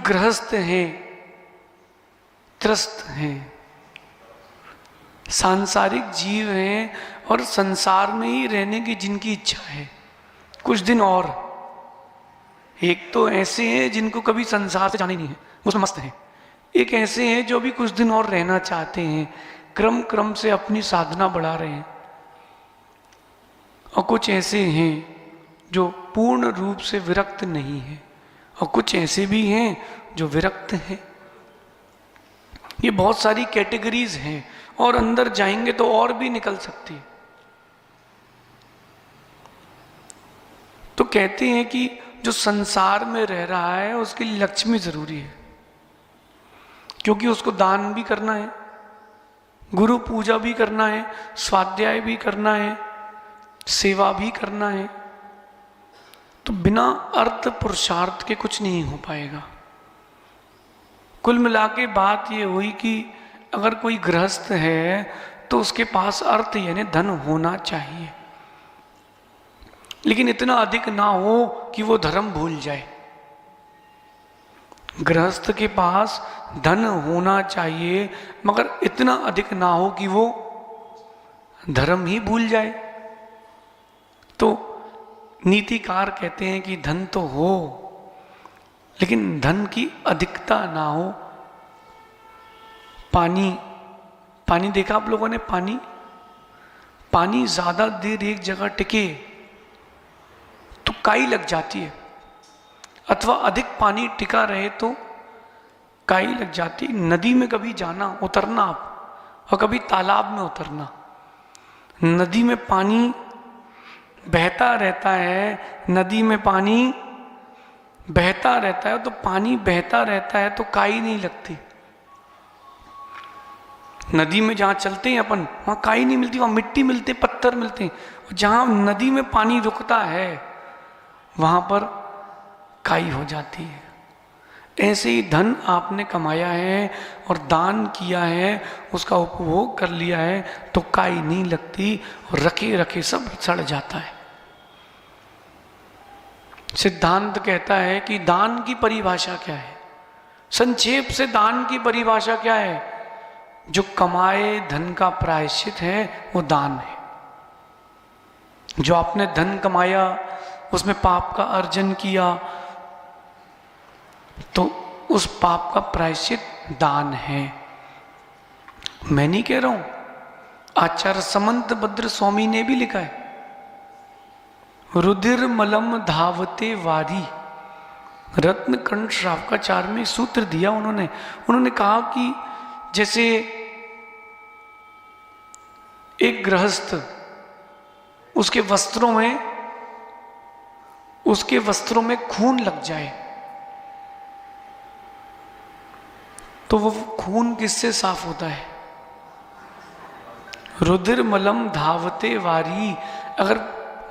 गृहस्थ हैं, त्रस्त हैं, सांसारिक जीव हैं और संसार में ही रहने की जिनकी इच्छा है कुछ दिन और। एक तो ऐसे हैं जिनको कभी संसार से जाना ही नहीं है, उसमें मस्त हैं। एक ऐसे हैं जो भी कुछ दिन और रहना चाहते हैं, क्रम क्रम से अपनी साधना बढ़ा रहे हैं। और कुछ ऐसे हैं जो पूर्ण रूप से विरक्त नहीं है, और कुछ ऐसे भी हैं जो विरक्त हैं। ये बहुत सारी कैटेगरीज हैं और अंदर जाएंगे तो और भी निकल सकती है। तो कहते हैं कि जो संसार में रह रहा है उसके लिए लक्ष्मी जरूरी है, क्योंकि उसको दान भी करना है, गुरु पूजा भी करना है, स्वाध्याय भी करना है, सेवा भी करना है। तो बिना अर्थ पुरुषार्थ के कुछ नहीं हो पाएगा। कुल मिला के बात ये हुई कि अगर कोई गृहस्थ है तो उसके पास अर्थ यानी धन होना चाहिए, लेकिन इतना अधिक ना हो कि वो धर्म भूल जाए। गृहस्थ के पास धन होना चाहिए मगर इतना अधिक ना हो कि वो धर्म ही भूल जाए। तो नीतिकार कहते हैं कि धन तो हो लेकिन धन की अधिकता ना हो। पानी देखा आप लोगों ने? पानी ज्यादा देर एक जगह टिके तो काई लग जाती है, अथवा अधिक पानी टिका रहे तो काई लग जाती। नदी में कभी जाना, उतरना आप, और कभी तालाब में उतरना। नदी में पानी बहता रहता है, नदी में पानी बहता रहता है, तो पानी बहता रहता है तो काई नहीं लगती। नदी में जहां चलते हैं अपन वहां काई नहीं मिलती, वहां मिट्टी मिलते, पत्थर मिलते हैं। जहां नदी में पानी रुकता है वहां पर काई हो जाती है। ऐसे ही धन आपने कमाया है और दान किया है, उसका उपभोग कर लिया है तो काई नहीं लगती और रखे रखे सब सड़ जाता है। सिद्धांत कहता है कि दान की परिभाषा क्या है? संक्षेप से दान की परिभाषा क्या है? जो कमाए धन का प्रायश्चित है वो दान है। जो आपने धन कमाया, उसमें पाप का अर्जन किया, तो उस पाप का प्रायश्चित दान है। मैं नहीं कह रहा हूं, आचार्य समंत भद्र स्वामी ने भी लिखा है, रुधिर मलम धावते वारी। रत्न कंठ श्रावकाचार्य में सूत्र दिया उन्होंने कहा कि जैसे एक गृहस्थ उसके वस्त्रों में खून लग जाए तो वो खून किससे साफ होता है? रुधिर मलम धावते वारी। अगर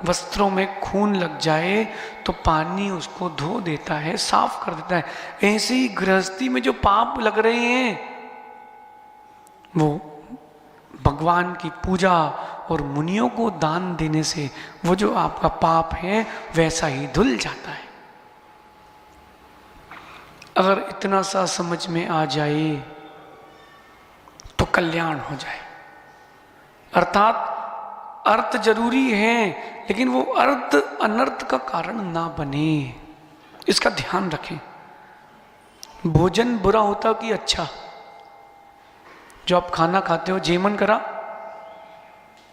वस्त्रों में खून लग जाए तो पानी उसको धो देता है, साफ कर देता है। ऐसे ही गृहस्थी में जो पाप लग रहे हैं वो भगवान की पूजा और मुनियों को दान देने से वो जो आपका पाप है वैसा ही धुल जाता है। अगर इतना सा समझ में आ जाए तो कल्याण हो जाए। अर्थात अर्थ जरूरी है लेकिन वो अर्थ अनर्थ का कारण ना बने, इसका ध्यान रखें। भोजन बुरा होता कि अच्छा? जो आप खाना खाते हो, जेमन करा,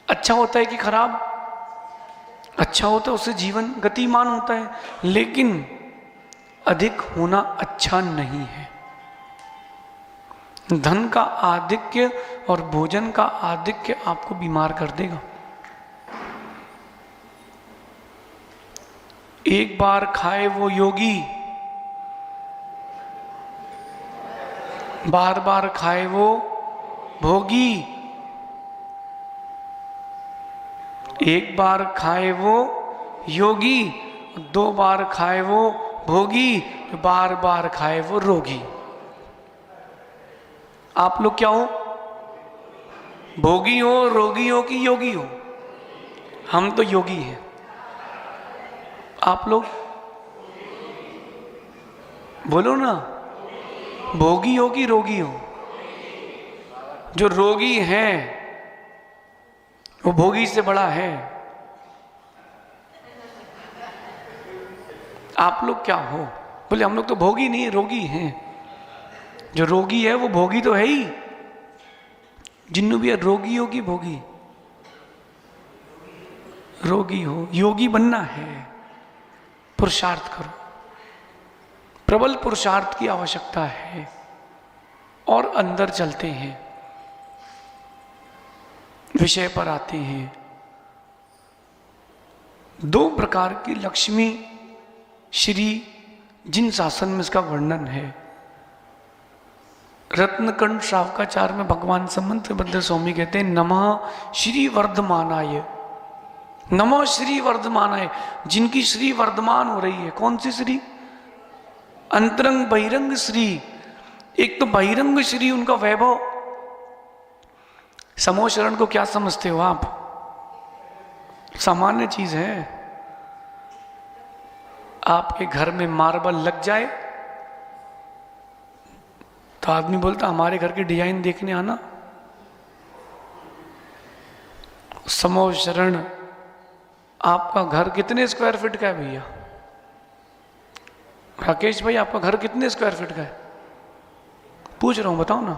अच्छा होता है कि खराब? अच्छा होता है, उससे जीवन गतिमान होता है, लेकिन अधिक होना अच्छा नहीं है। धन का आधिक्य और भोजन का आधिक्य आपको बीमार कर देगा। एक बार खाए वो योगी, बार बार खाए वो भोगी। एक बार खाए वो योगी, 2 बार खाए वो भोगी, बार बार खाए वो रोगी। आप लोग क्या हो? भोगी हो, रोगी हो कि योगी हो? हम तो योगी हैं। आप लोग बोलो ना, भोगी हो कि रोगी हो? जो रोगी है वो भोगी से बड़ा है। आप लोग क्या हो? बोले हम लोग तो भोगी नहीं, रोगी हैं। जो रोगी है वो भोगी तो है ही। जिन्नू भी रोगी हो कि भोगी? रोगी हो। योगी बनना है, पुरुषार्थ करो। प्रबल पुरुषार्थ की आवश्यकता है। और अंदर चलते हैं, विषय पर आते हैं। दो प्रकार की लक्ष्मी श्री जिन शासन में इसका वर्णन है, रत्नकंड श्रावकाचार में भगवान समंत बद्ध स्वामी कहते हैं नमः श्री वर्धमानाय, नमः श्री वर्धमानाय। जिनकी श्री वर्धमान हो रही है। कौन सी श्री? अंतरंग बहिरंग श्री। एक तो बहिरंग श्री उनका वैभव। समूह शरण को क्या समझते हो आप? सामान्य चीज है। आपके घर में मार्बल लग जाए तो आदमी बोलता हमारे घर की डिजाइन देखने आना। समूह शरण आपका घर कितने स्क्वायर फीट का है भैया? राकेश भाई आपका घर कितने स्क्वायर फीट का है? पूछ रहा हूं, बताओ ना।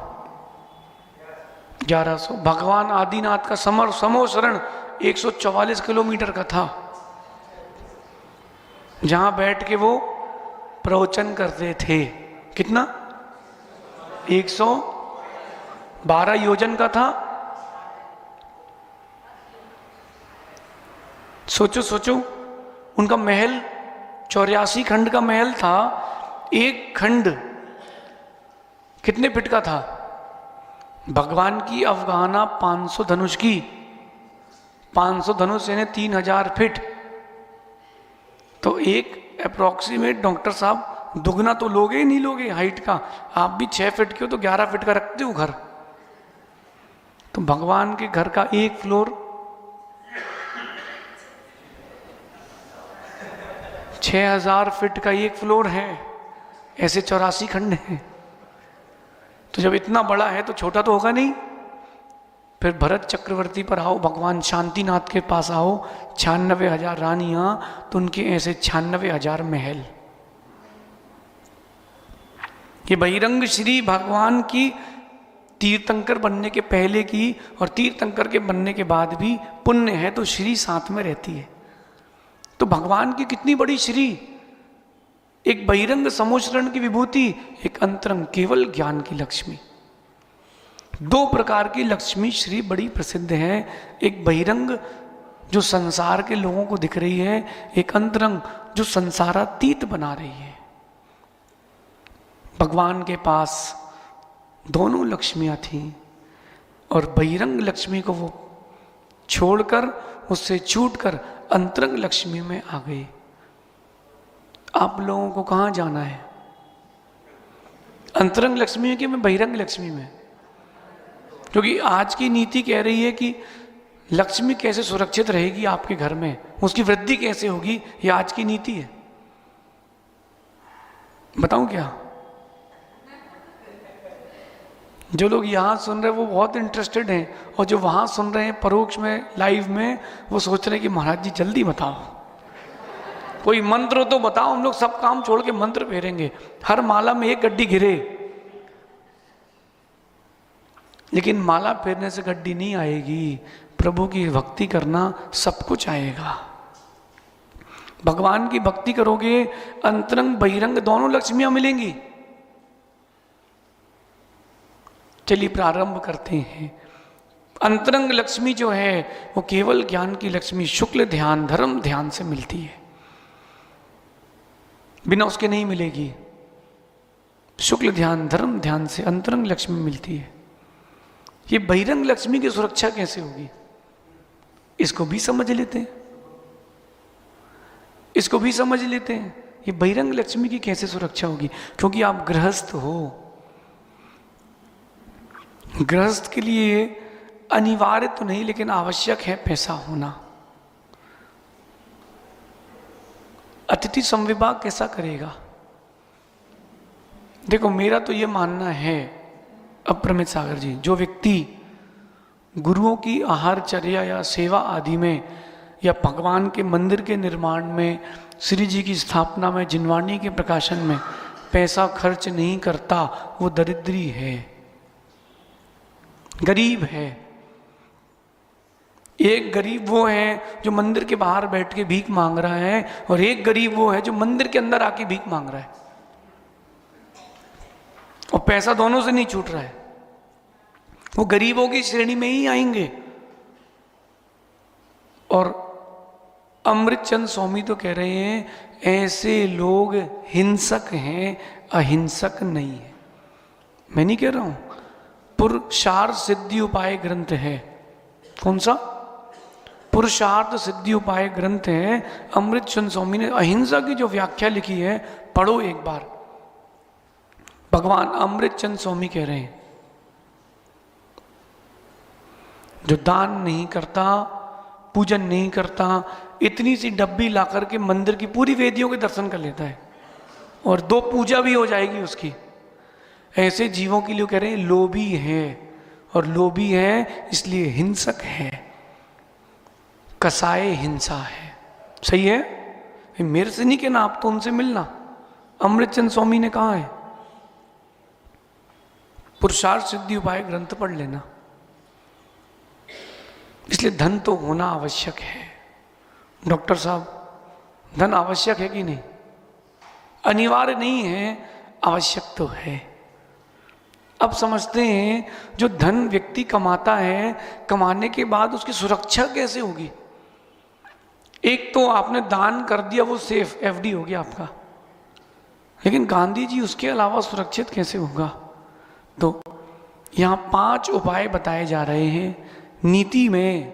1100। भगवान आदिनाथ का समूह शरण 144 किलोमीटर का था, जहां बैठ के वो प्रवचन करते थे। कितना? 112 योजन का था। सोचो सोचो, उनका महल 84 खंड का महल था। एक खंड कितने फीट का था? भगवान की अवगाहना 500 धनुष की। 500 धनुष यानी 3000 फीट। तो एक अप्रोक्सीमेट डॉक्टर साहब दुगना तो लोगे ही नहीं लोगे हाइट का। आप भी 6 फीट के हो तो 11 फीट का रखते हो घर। तो भगवान के घर का एक फ्लोर 6000 फीट का एक फ्लोर है। ऐसे 84 खंड हैं। तो जब इतना बड़ा है तो छोटा तो होगा नहीं। फिर भरत चक्रवर्ती पर आओ, भगवान शांतिनाथ के पास आओ, 96,000 रानियां, तो उनके ऐसे 96,000 महल। ये बहिरंग श्री भगवान की तीर्थंकर बनने के पहले की और तीर्थंकर के बनने के बाद भी पुण्य है तो श्री साथ में रहती है। तो भगवान की कितनी बड़ी श्री। एक बहिरंग समोचरण की विभूति, एक अंतरंग केवल ज्ञान की लक्ष्मी। दो प्रकार की लक्ष्मी श्री बड़ी प्रसिद्ध है। एक बहिरंग जो संसार के लोगों को दिख रही है, एक अंतरंग जो संसारातीत बना रही है। भगवान के पास दोनों लक्ष्मियां थीं और बहिरंग लक्ष्मी को वो छोड़कर, उससे छूटकर अंतरंग लक्ष्मी में आ गए। आप लोगों को कहां जाना है? अंतरंग लक्ष्मी में कि मैं बहिरंग लक्ष्मी में? क्योंकि आज की नीति कह रही है कि लक्ष्मी कैसे सुरक्षित रहेगी आपके घर में, उसकी वृद्धि कैसे होगी, ये आज की नीति है। बताऊं क्या? जो लोग यहां सुन रहे हैं वो बहुत इंटरेस्टेड हैं, और जो वहां सुन रहे हैं परोक्ष में, लाइव में, वो सोच रहे हैं कि महाराज जी जल्दी बताओ, कोई मंत्र हो तो बताओ, हम लोग सब काम छोड़ के मंत्र फेरेंगे। हर माला में एक गड्डी गिरे। लेकिन माला फेरने से गड्डी नहीं आएगी। प्रभु की भक्ति करना सब कुछ आएगा। भगवान की भक्ति करोगे, अंतरंग बहिरंग दोनों लक्ष्मियां मिलेंगी। चलिए प्रारंभ करते हैं। अंतरंग लक्ष्मी जो है वो केवल ज्ञान की लक्ष्मी शुक्ल ध्यान धर्म ध्यान से मिलती है, बिना उसके नहीं मिलेगी। शुक्ल ध्यान धर्म ध्यान से अंतरंग लक्ष्मी मिलती है। ये बहिरंग लक्ष्मी की सुरक्षा कैसे होगी, इसको भी समझ लेते हैं। इसको भी समझ लेते हैं। ये बहिरंग लक्ष्मी की कैसे सुरक्षा होगी? क्योंकि आप गृहस्थ हो। गृहस्थ के लिए अनिवार्य तो नहीं लेकिन आवश्यक है पैसा होना। अतिथि संविभाग कैसा करेगा? देखो मेरा तो ये मानना है अप्रमित सागर जी, जो व्यक्ति गुरुओं की आहारचर्या या सेवा आदि में या भगवान के मंदिर के निर्माण में, श्री जी की स्थापना में, जिनवाणी के प्रकाशन में पैसा खर्च नहीं करता, वो दरिद्री है, गरीब है। एक गरीब वो है जो मंदिर के बाहर बैठ के भीख मांग रहा है, और एक गरीब वो है जो मंदिर के अंदर आके भीख मांग रहा है, और पैसा दोनों से नहीं छूट रहा है। वो गरीबों की श्रेणी में ही आएंगे। और अमृतचंद स्वामी तो कह रहे हैं ऐसे लोग हिंसक हैं, अहिंसक नहीं है। मैं नहीं कह रहा हूं, पुरुषार्थ सिद्धि उपाय ग्रंथ है। कौन सा? पुरुषार्थ सिद्धि उपाय ग्रंथ है। अमृतचंद स्वामी ने अहिंसा की जो व्याख्या लिखी है, पढ़ो एक बार। भगवान अमृतचंद स्वामी कह रहे हैं जो दान नहीं करता, पूजन नहीं करता, इतनी सी डब्बी ला करके मंदिर की पूरी वेदियों के दर्शन कर लेता है और 2 पूजा भी हो जाएगी उसकी, ऐसे जीवों के लिए कह रहे हैं लोभी है। और लोभी है इसलिए हिंसक है, कसाय हिंसा है। सही है? मेरे से नहीं कहना, आप तो उनसे मिलना। अमृतचंद स्वामी ने कहा है, पुरुषार्थ सिद्धि उपाय ग्रंथ पढ़ लेना। इसलिए धन तो होना आवश्यक है। डॉक्टर साहब, धन आवश्यक है कि नहीं? अनिवार्य नहीं है, आवश्यक तो है। अब समझते हैं जो धन व्यक्ति कमाता है, कमाने के बाद उसकी सुरक्षा कैसे होगी? एक तो आपने दान कर दिया, वो सेफ एफडी हो गया आपका, लेकिन गांधी जी उसके अलावा सुरक्षित कैसे होगा? तो यहाँ 5 उपाय बताए जा रहे हैं नीति में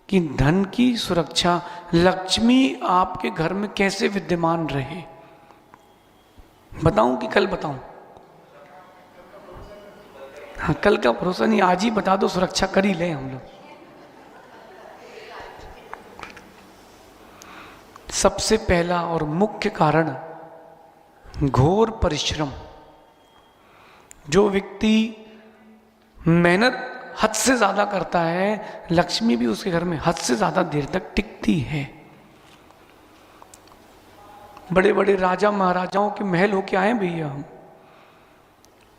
कि धन की सुरक्षा, लक्ष्मी आपके घर में कैसे विद्यमान रहे। बताऊं कि कल बताऊं? हाँ, कल का भरोसा नहीं, आज ही बता दो, सुरक्षा कर ही ले हम लोग। सबसे पहला और मुख्य कारण घोर परिश्रम। जो व्यक्ति मेहनत हद से ज्यादा करता है, लक्ष्मी भी उसके घर में हद से ज्यादा देर तक टिकती है। बड़े बड़े राजा महाराजाओं के महल होके आए भैया हम,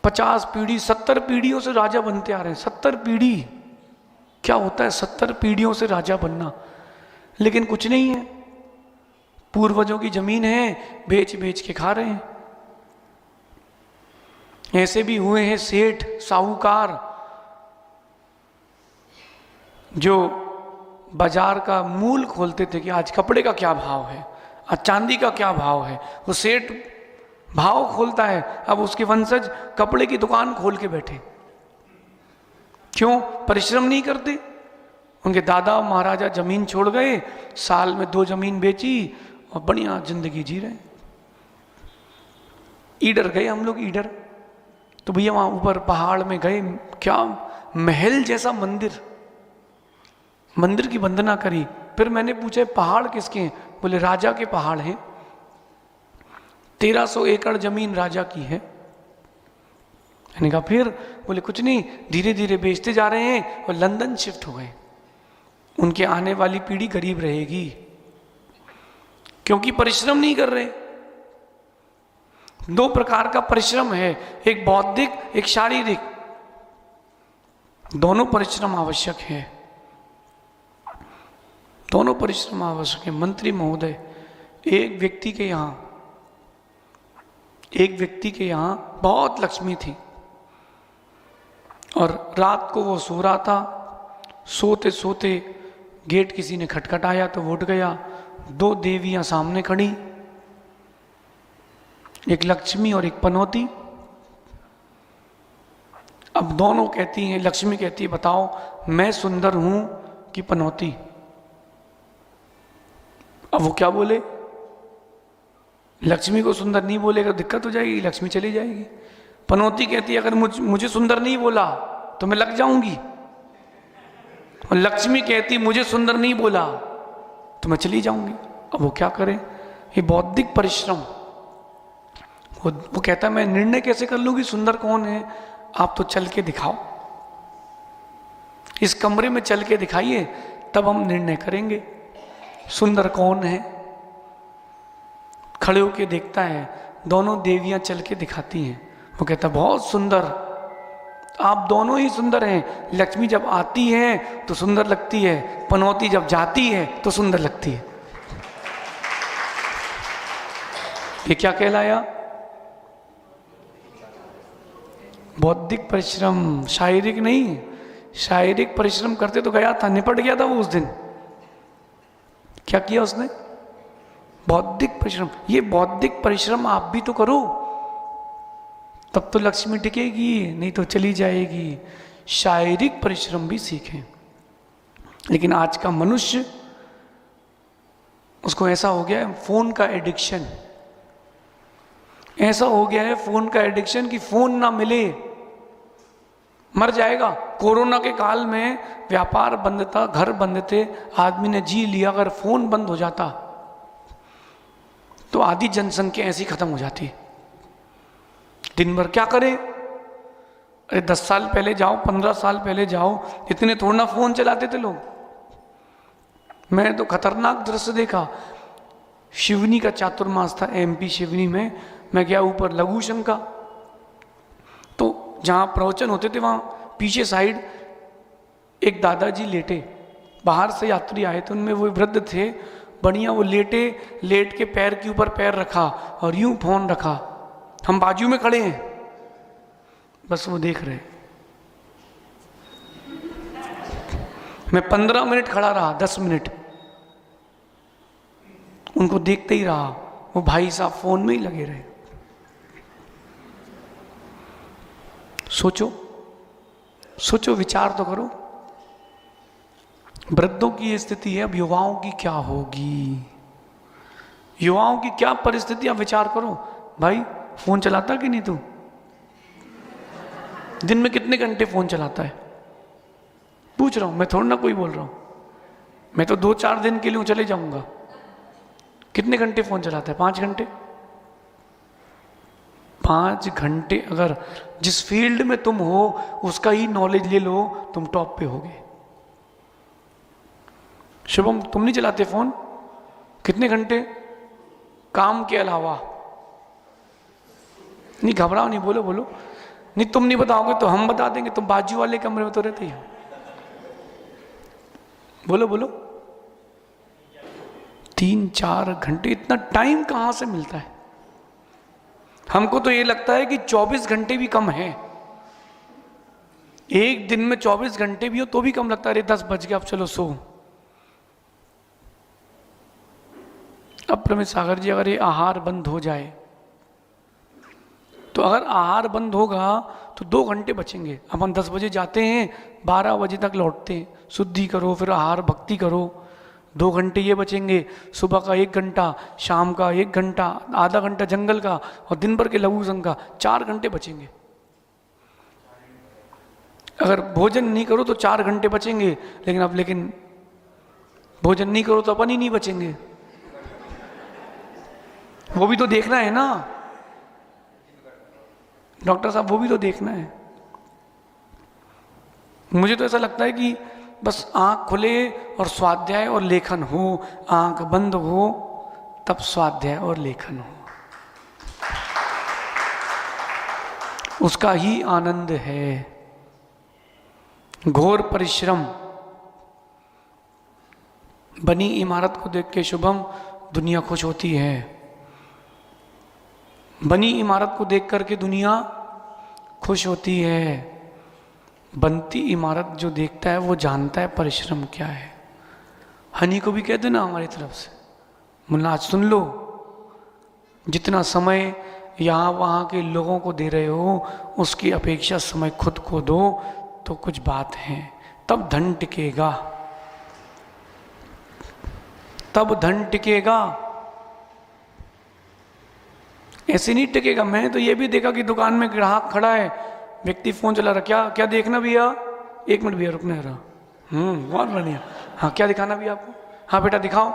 50 पीढ़ी 70 पीढ़ियों से राजा बनते आ रहे हैं। 70 पीढ़ी क्या होता है? 70 पीढ़ियों से राजा बनना। लेकिन कुछ नहीं है, पूर्वजों की जमीन है, बेच बेच के खा रहे हैं। ऐसे भी हुए हैं सेठ साहूकार जो बाजार का मूल खोलते थे कि आज कपड़े का क्या भाव है, आज चांदी का क्या भाव है। वो सेठ भाव खोलता है, अब उसके वंशज कपड़े की दुकान खोल के बैठे। क्यों? परिश्रम नहीं करते। उनके दादा महाराजा जमीन छोड़ गए, साल में 2 जमीन बेची और बढ़िया जिंदगी जी रहे। ईडर गए हम लोग, ईडर तो भैया वहां ऊपर पहाड़ में गए, क्या महल जैसा मंदिर, मंदिर की वंदना करी। फिर मैंने पूछा पहाड़ किसके हैं? बोले राजा के पहाड़ हैं। 1300 एकड़ जमीन राजा की है। मैंने कहा फिर? बोले कुछ नहीं, धीरे धीरे बेचते जा रहे हैं और लंदन शिफ्ट हो गए। उनके आने वाली पीढ़ी गरीब रहेगी क्योंकि परिश्रम नहीं कर रहे। 2 प्रकार का परिश्रम है, एक बौद्धिक, एक शारीरिक। दोनों परिश्रम आवश्यक है, दोनों परिश्रम आवश्यक है। मंत्री महोदय, एक व्यक्ति के यहां बहुत लक्ष्मी थी और रात को वो सो रहा था। सोते सोते गेट किसी ने खटखटाया तो वो उठ गया। 2 देवियां सामने खड़ी, एक लक्ष्मी और एक पनौती। अब दोनों कहती हैं, लक्ष्मी कहती है बताओ मैं सुंदर हूं कि पनौती? अब वो क्या बोले? लक्ष्मी को सुंदर नहीं बोलेगा दिक्कत हो जाएगी, लक्ष्मी चली जाएगी। पनौती कहती है अगर मुझे सुंदर नहीं बोला तो मैं लग जाऊंगी, और लक्ष्मी कहती मुझे सुंदर नहीं बोला तो मैं चली जाऊंगी। अब वो क्या करे? ये बौद्धिक परिश्रम, वो कहता है मैं निर्णय कैसे कर लूँ कि सुंदर कौन है? आप तो चल के दिखाओ, इस कमरे में चल के दिखाइए, तब हम निर्णय करेंगे सुंदर कौन है। खड़े होके देखता है, दोनों देवियां चल के दिखाती हैं। वो कहता बहुत सुंदर, आप दोनों ही सुंदर हैं। लक्ष्मी जब आती है तो सुंदर लगती है, पनौती जब जाती है तो सुंदर लगती है। ये क्या कहलाया? बौद्धिक परिश्रम, शारीरिक नहीं। शारीरिक परिश्रम करते तो गया था, निपट गया था वो उस दिन। क्या किया उसने? बौद्धिक परिश्रम। ये बौद्धिक परिश्रम आप भी तो करो, तब तो लक्ष्मी टिकेगी, नहीं तो चली जाएगी। शारीरिक परिश्रम भी सीखें। लेकिन आज का मनुष्य, उसको ऐसा हो गया है फोन का एडिक्शन, ऐसा हो गया है फोन का एडिक्शन कि फोन ना मिले मर जाएगा। कोरोना के काल में व्यापार बंद था, घर बंद थे, आदमी ने जी लिया। अगर फोन बंद हो जाता तो आधी जनसंख्या ऐसी खत्म हो जाती। दिन भर क्या करे? अरे 10 साल पहले जाओ, 15 साल पहले जाओ, इतने थोड़ा ना फोन चलाते थे लोग। मैंने तो खतरनाक दृश्य देखा। शिवनी का चातुर्मास था MP शिवनी में। मैं गया ऊपर लघु शंका, तो जहाँ प्रवचन होते थे वहाँ पीछे साइड एक दादाजी लेटे, बाहर से यात्री आए थे, उनमें वो वृद्ध थे बढ़िया। वो लेटे, लेट के पैर के ऊपर पैर रखा और यूं फोन रखा। हम बाजू में खड़े हैं, बस वो देख रहे। मैं 15 मिनट खड़ा रहा, 10 मिनट उनको देखते ही रहा। वो भाई साहब फोन में ही लगे रहे। सोचो सोचो, विचार तो करो। वृद्धों की ये स्थिति है, अब युवाओं की क्या होगी? युवाओं की क्या परिस्थिति? आप विचार करो। भाई फोन चलाता कि नहीं तू? दिन में कितने घंटे फोन चलाता है? पूछ रहा हूं मैं, थोड़ा ना कोई बोल रहा हूं। मैं तो 2-4 दिन के लिए चले जाऊंगा। कितने घंटे फोन चलाता है? 5 घंटे। 5 घंटे अगर जिस फील्ड में तुम हो उसका ही नॉलेज ले लो, तुम टॉप पे होगे। शुभम, तुम नहीं चलाते फोन? कितने घंटे? काम के अलावा? नहीं घबराओ, नहीं, बोलो बोलो। नहीं तुम नहीं बताओगे तो हम बता देंगे, तुम बाजू वाले कमरे में तो रहते ही। बोलो बोलो। 3-4 घंटे, इतना टाइम कहां से मिलता है? हमको तो ये लगता है कि 24 घंटे भी कम है। एक दिन में 24 घंटे भी हो तो भी कम लगता है। अरे 10 बज गया, अब चलो सो। अब प्रमित सागर जी, अगर ये आहार बंद हो जाए, तो अगर आहार बंद होगा तो 2 घंटे बचेंगे। अपन 10 बजे जाते हैं, 12 बजे तक लौटते हैं। शुद्धि करो, फिर आहार भक्ति करो, 2 घंटे ये बचेंगे। सुबह का 1 घंटा, शाम का 1 घंटा, आधा घंटा जंगल का, और दिन भर के लघु संघ का 4 घंटे बचेंगे। अगर भोजन नहीं करो तो 4 घंटे बचेंगे। लेकिन भोजन नहीं करो तो अपन ही नहीं बचेंगे। वो भी तो देखना है ना डॉक्टर साहब, वो भी तो देखना है। मुझे तो ऐसा लगता है कि बस आंख खुले और स्वाध्याय और लेखन हो, आंख बंद हो तब स्वाध्याय और लेखन हो, उसका ही आनंद है। घोर परिश्रम। बनी इमारत को देख के शुभम दुनिया खुश होती है। बनी इमारत को देख करके दुनिया खुश होती है। बनती इमारत जो देखता है वो जानता है परिश्रम क्या है। हनी को भी कह देना हमारी तरफ से, मुन्ना आज सुन लो, जितना समय यहाँ वहाँ के लोगों को दे रहे हो उसकी अपेक्षा समय खुद को दो तो कुछ बात है। तब धन टिकेगा, तब धन टिकेगा। ऐसे नहीं टिकेगा। मैंने तो ये भी देखा कि दुकान में ग्राहक खड़ा है, व्यक्ति फोन चला रहा, क्या क्या देखना भैया? 1 मिनट भैया रुकना है। बहुत बढ़िया। हाँ क्या दिखाना भैया आपको? हाँ बेटा दिखाओ।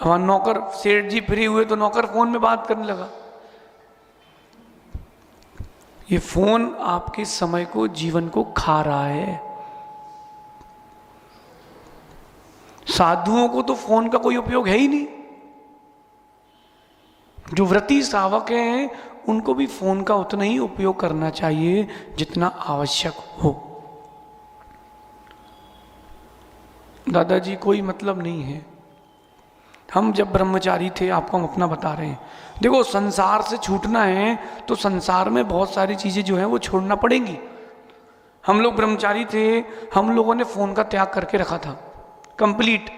हमारा नौकर, सेठ जी फ्री हुए तो नौकर फोन में बात करने लगा। ये फोन आपके समय को, जीवन को खा रहा है। साधुओं को तो फोन का कोई उपयोग है ही नहीं। जो व्रती श्रावक हैं उनको भी फोन का उतना ही उपयोग करना चाहिए जितना आवश्यक हो। दादाजी कोई मतलब नहीं है। हम जब ब्रह्मचारी थे, आपको हम अपना बता रहे हैं, देखो संसार से छूटना है तो संसार में बहुत सारी चीजें जो हैं वो छोड़ना पड़ेंगी। हम लोग ब्रह्मचारी थे, हम लोगों ने फोन का त्याग करके रखा था कंप्लीट।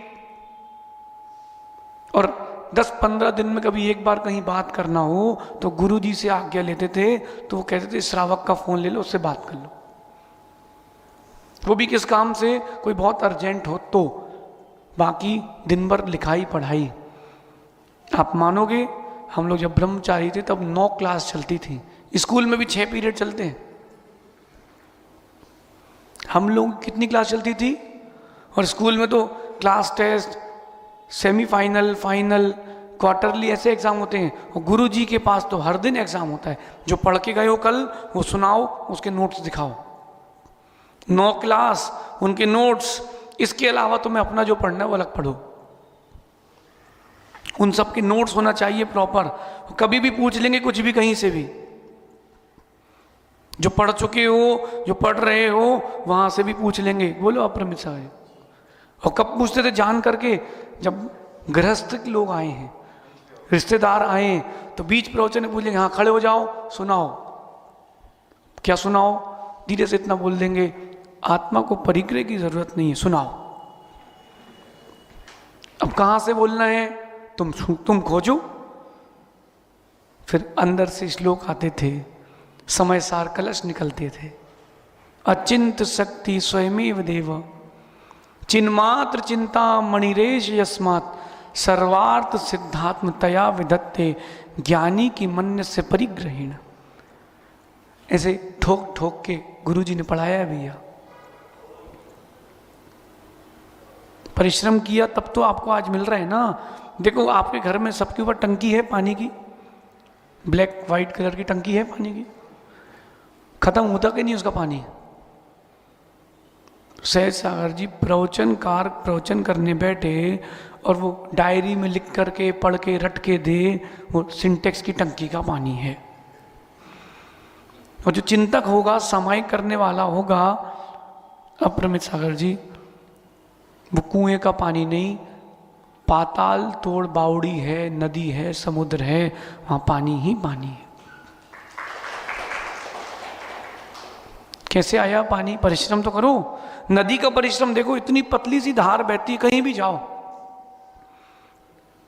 और 10-15 दिन में कभी एक बार कहीं बात करना हो तो गुरु जी से आज्ञा लेते थे, तो वो कहते थे श्रावक का फोन ले लो, उससे बात कर लो। वो भी किस काम से, कोई बहुत अर्जेंट हो तो, बाकी दिन भर लिखाई पढ़ाई। आप मानोगे हम लोग जब ब्रह्मचारी थे तब 9 क्लास चलती थी, स्कूल में भी 6 पीरियड चलते हैं। हम लोग कितनी क्लास चलती थी? और स्कूल में तो class test, semifinal, final, quarterly ऐसे एग्जाम होते हैं। और गुरु जी के पास तो हर दिन एग्जाम होता है। जो पढ़ के गए हो कल वो सुनाओ, उसके नोट्स दिखाओ। 9 क्लास, उनके नोट्स, इसके अलावा तुम्हें अपना जो पढ़ना है वो अलग पढ़ो। उन सब के नोट्स होना चाहिए प्रॉपर। कभी भी पूछ लेंगे कुछ भी कहीं से भी। जो पढ़ चुके हो, जो पढ़ रहे हो, वहां से भी पूछ लेंगे, बोलो अप्रमित साहब। और कब पूछते थे? जान करके, जब गृहस्थ लोग आए हैं, रिश्तेदार आए हैं, तो बीच प्रवचन में पूछेंगे, हाँ खड़े हो जाओ, सुनाओ। क्या सुनाओ? धीरे से इतना बोल देंगे, आत्मा को परिग्रह की जरूरत नहीं है, सुनाओ। अब कहां से बोलना है? तुम खोजो। फिर अंदर से श्लोक आते थे, समय सार कलश निकलते थे। अचिंत शक्ति स्वयमेव देव, चिन्मात्र चिंता मणिरेश यस्मात्, सर्वार्थ सिद्धात्म तया विधत्ते, ज्ञानी की मन्य से परिग्रहीण। ऐसे ठोक ठोक के गुरुजी ने पढ़ाया भैया। परिश्रम किया तब तो आपको आज मिल रहा है ना। देखो आपके घर में सबके ऊपर टंकी है पानी की, ब्लैक वाइट कलर की टंकी है पानी की। खत्म होता कि नहीं उसका पानी? सहज सागर जी प्रवचनकार प्रवचन करने बैठे और वो डायरी में लिख करके पढ़ के रट के दे, वो सिंटेक्स की टंकी का पानी है। और जो चिंतक होगा, समाई करने वाला होगा, अप्रमित सागर जी, वो कुएं का पानी नहीं, पाताल तोड़ बावड़ी है, नदी है, समुद्र है, वहां पानी ही पानी है। कैसे आया पानी? परिश्रम तो करो। नदी का परिश्रम देखो, इतनी पतली सी धार बहती है, कहीं भी जाओ।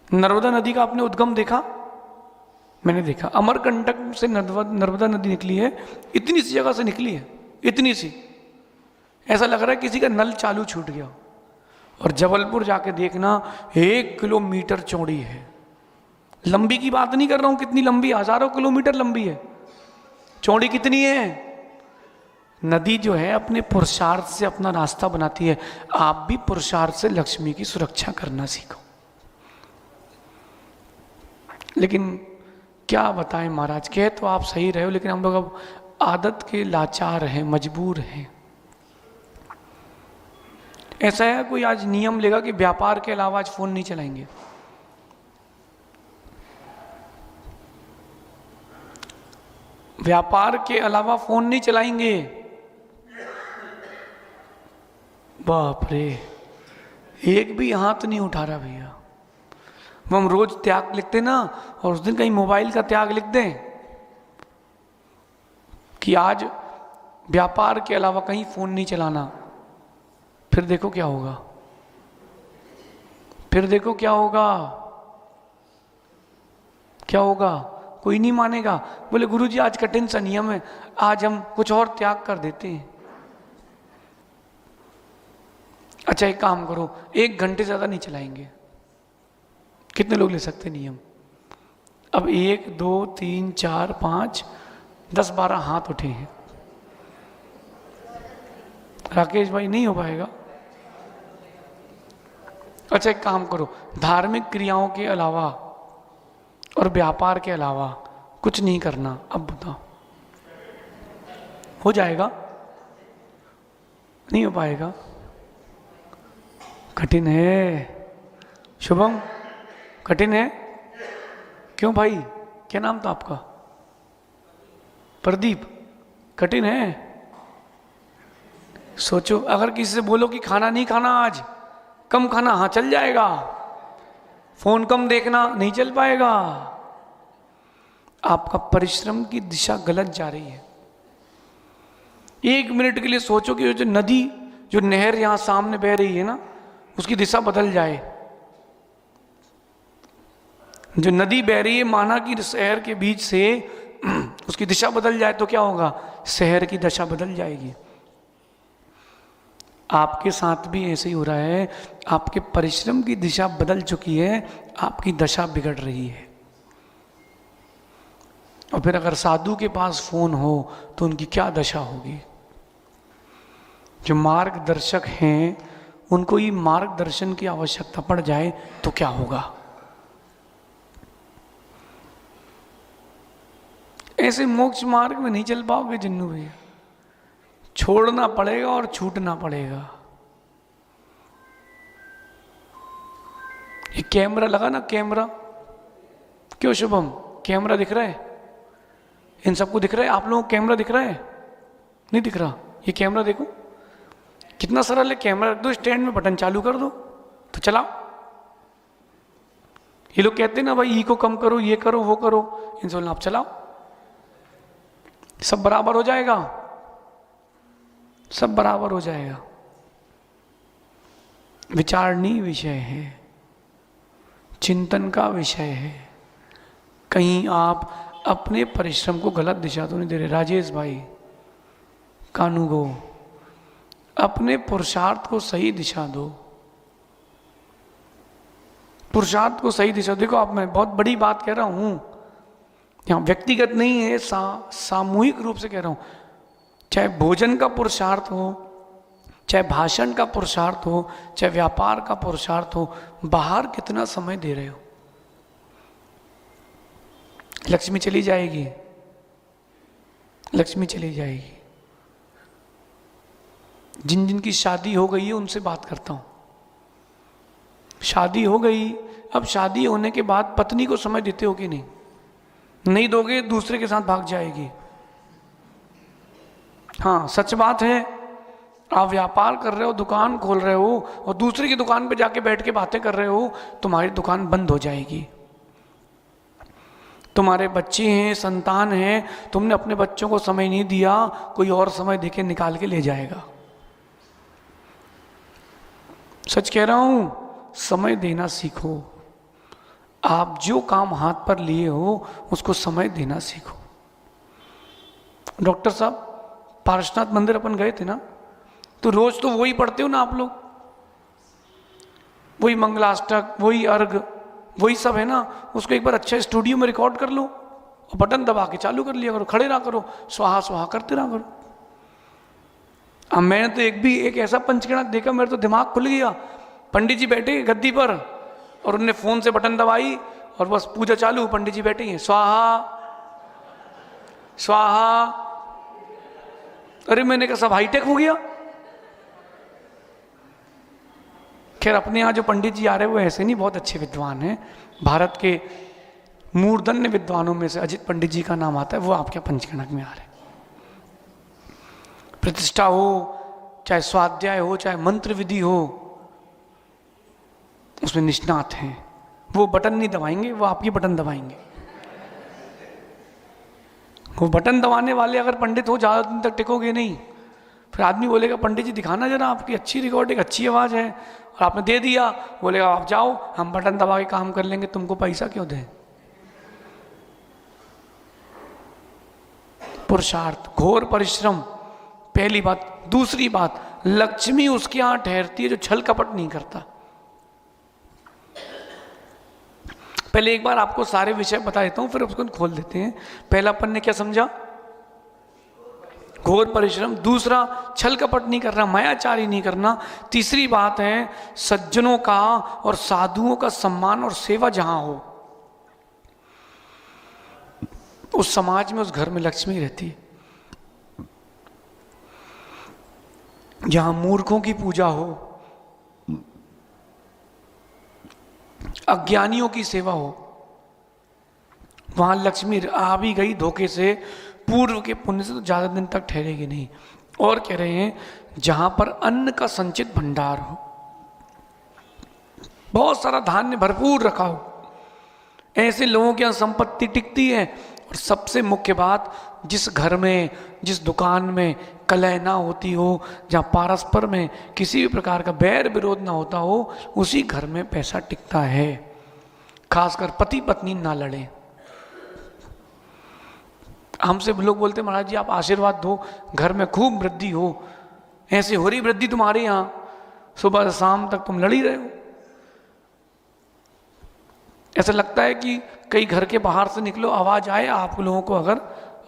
नर्मदा नदी का आपने उद्गम देखा? मैंने देखा। अमरकंटक से नर्मदा नदी निकली है, इतनी सी जगह से निकली है, इतनी सी, ऐसा लग रहा है किसी का नल चालू छूट गया। और जबलपुर जाके देखना, 1 किलोमीटर चौड़ी है। लंबी की बात नहीं कर रहा हूं, कितनी लंबी, हजारों किलोमीटर लंबी है। चौड़ी कितनी है? नदी जो है अपने पुरुषार्थ से अपना रास्ता बनाती है। आप भी पुरुषार्थ से लक्ष्मी की सुरक्षा करना सीखो। लेकिन क्या बताएं महाराज, कह तो आप सही रहे हो, लेकिन हम लोग अब आदत के लाचार हैं, मजबूर हैं। ऐसा है कोई आज नियम लेगा कि व्यापार के अलावा आज फोन नहीं चलाएंगे। व्यापार के अलावा फोन नहीं चलाएंगे। बाप रे, एक भी हाथ नहीं उठा रहा भैया। हम रोज त्याग लिखते ना, और उस दिन कहीं मोबाइल का त्याग लिख दें कि आज व्यापार के अलावा कहीं फोन नहीं चलाना, फिर देखो क्या होगा। फिर देखो क्या होगा। क्या होगा? कोई नहीं मानेगा। बोले गुरुजी आज कठिन सा नियम है, आज हम कुछ और त्याग कर देते हैं। अच्छा एक काम करो, 1 घंटे ज्यादा नहीं चलाएंगे। कितने लोग ले सकते नियम? अब 1 2 3 4 5 10 12 हाथ उठे हैं। राकेश भाई नहीं हो पाएगा। अच्छा एक काम करो, धार्मिक क्रियाओं के अलावा और व्यापार के अलावा कुछ नहीं करना। अब बताओ हो जाएगा? नहीं हो पाएगा, कठिन है। शुभम, कठिन है? क्यों भाई, क्या नाम था आपका? प्रदीप। कठिन है? सोचो, अगर किसी से बोलो कि खाना नहीं खाना आज, कम खाना, हाँ चल जाएगा। फोन कम देखना, नहीं चल पाएगा। आपका परिश्रम की दिशा गलत जा रही है। 1 मिनट के लिए सोचो कि जो नदी, जो नहर यहां सामने बह रही है ना, उसकी दिशा बदल जाए। जो नदी बह रही है, माना कि शहर के बीच से उसकी दिशा बदल जाए तो क्या होगा? शहर की दशा बदल जाएगी। आपके साथ भी ऐसे ही हो रहा है। आपके परिश्रम की दिशा बदल चुकी है, आपकी दशा बिगड़ रही है। और फिर अगर साधु के पास फोन हो तो उनकी क्या दशा होगी? जो मार्गदर्शक हैं, उनको ही मार्गदर्शन की आवश्यकता पड़ जाए तो क्या होगा? ऐसे मोक्ष मार्ग में नहीं चल पाओगे जिन्नू भैया। छोड़ना पड़ेगा और छूटना पड़ेगा। ये कैमरा लगा ना, कैमरा, क्यों शुभम, कैमरा दिख रहा है? इन सबको दिख रहा है? आप लोगों को कैमरा दिख रहा है? नहीं दिख रहा? ये कैमरा देखो कितना सरल है। कैमरा रख दो स्टैंड में, बटन चालू कर दो तो चलाओ। ये लोग कहते हैं ना भाई, ई को कम करो, ये करो, वो करो, इनसे बोलना आप चलाओ, सब बराबर हो जाएगा, सब बराबर हो जाएगा। विचारणीय विषय है, चिंतन का विषय है। कहीं आप अपने परिश्रम को गलत दिशा तो नहीं दे रहे? राजेश भाई, कानू गो, अपने पुरुषार्थ को सही दिशा दो। पुरुषार्थ को सही दिशा। देखो, आप, मैं बहुत बड़ी बात कह रहा हूं, यहां व्यक्तिगत नहीं है, सामूहिक रूप से कह रहा हूं। चाहे भोजन का पुरुषार्थ हो, चाहे भाषण का पुरुषार्थ हो, चाहे व्यापार का पुरुषार्थ हो, बाहर कितना समय दे रहे हो? लक्ष्मी चली जाएगी, लक्ष्मी चली जाएगी। जिन जिन की शादी हो गई है उनसे बात करता हूं। शादी हो गई, अब शादी होने के बाद पत्नी को समय देते हो कि नहीं? नहीं दोगे, दूसरे के साथ भाग जाएगी। हाँ, सच बात है। आप व्यापार कर रहे हो, दुकान खोल रहे हो और दूसरे की दुकान पे जाके बैठ के बातें कर रहे हो, तुम्हारी दुकान बंद हो जाएगी। तुम्हारे बच्चे हैं, संतान है, तुमने अपने बच्चों को समय नहीं दिया, कोई और समय देके निकाल के ले जाएगा। सच कह रहा हूं, समय देना सीखो। आप जो काम हाथ पर लिए हो उसको समय देना सीखो। डॉक्टर साहब, पार्श्वनाथ मंदिर अपन गए थे ना, तो रोज तो वही पढ़ते हो ना आप लोग, वही मंगलाष्टक, वही अर्घ, वही सब है ना। उसको एक बार अच्छा स्टूडियो में रिकॉर्ड कर लो और बटन दबा के चालू कर लिया करो, खड़े रहा करो, स्वाहा स्वाहा करते रहा करो। अब मैंने तो एक ऐसा पंचगणक देखा, मेरा तो दिमाग खुल गया। पंडित जी बैठे गद्दी पर और उन्होंने फोन से बटन दबाई और बस पूजा चालू, पंडित जी बैठे हैं, स्वाहा स्वाहा। अरे मैंने कहा सब हाईटेक हो गया। खैर, अपने यहाँ जो पंडित जी आ रहे हैं वो ऐसे नहीं, बहुत अच्छे विद्वान हैं। भारत के मूर्धन्य विद्वानों में से अजित पंडित जी का नाम आता है, वो आपके पंचगणक में आ रहे हैं। प्रतिष्ठा हो, चाहे स्वाध्याय हो, चाहे मंत्र विधि हो, उसमें निष्णात हैं। वो बटन नहीं दबाएंगे, वो आपकी बटन दबाएंगे। वो बटन दबाने वाले अगर पंडित हो, ज़्यादा दिन तक टिकोगे नहीं। फिर आदमी बोलेगा पंडित जी दिखाना जरा, आपकी अच्छी रिकॉर्डिंग, अच्छी आवाज़ है, और आपने दे दिया, बोलेगा आप जाओ, हम बटन दबा के काम कर लेंगे, तुमको पैसा क्यों दें? पुरुषार्थ, घोर परिश्रम, पहली बात। दूसरी बात, लक्ष्मी उसके यहां ठहरती है जो छल कपट नहीं करता। पहले एक बार आपको सारे विषय बता देता हूं, फिर उसको खोल देते हैं। पहला अपन ने क्या समझा? घोर परिश्रम। दूसरा, छल कपट नहीं करना, मायाचारी नहीं करना। तीसरी बात है सज्जनों का और साधुओं का सम्मान और सेवा जहां हो, उस समाज में, उस घर में लक्ष्मी रहती है। जहां मूर्खों की पूजा हो, अज्ञानियों की सेवा हो, वहां लक्ष्मी आ भी गई धोखे से, पूर्व के पुण्य से तो ज्यादा दिन तक ठहरेगी नहीं। और कह रहे हैं जहां पर अन्न का संचित भंडार हो, बहुत सारा धान्य भरपूर रखा हो, ऐसे लोगों की यहां संपत्ति टिकती है। और सबसे मुख्य बात, जिस घर में, जिस दुकान में कलह ना होती हो, जहां पारस्पर में किसी भी प्रकार का बैर विरोध ना होता हो, उसी घर में पैसा टिकता है। खासकर पति पत्नी ना लड़े। हमसे लोग बोलते महाराज जी आप आशीर्वाद दो, घर में खूब वृद्धि हो। ऐसे हो रही वृद्धि तुम्हारे यहां, सुबह से शाम तक तुम लड़ ही रहे हो। ऐसा लगता है कि कई घर के बाहर से निकलो, आवाज आए आप लोगों को, अगर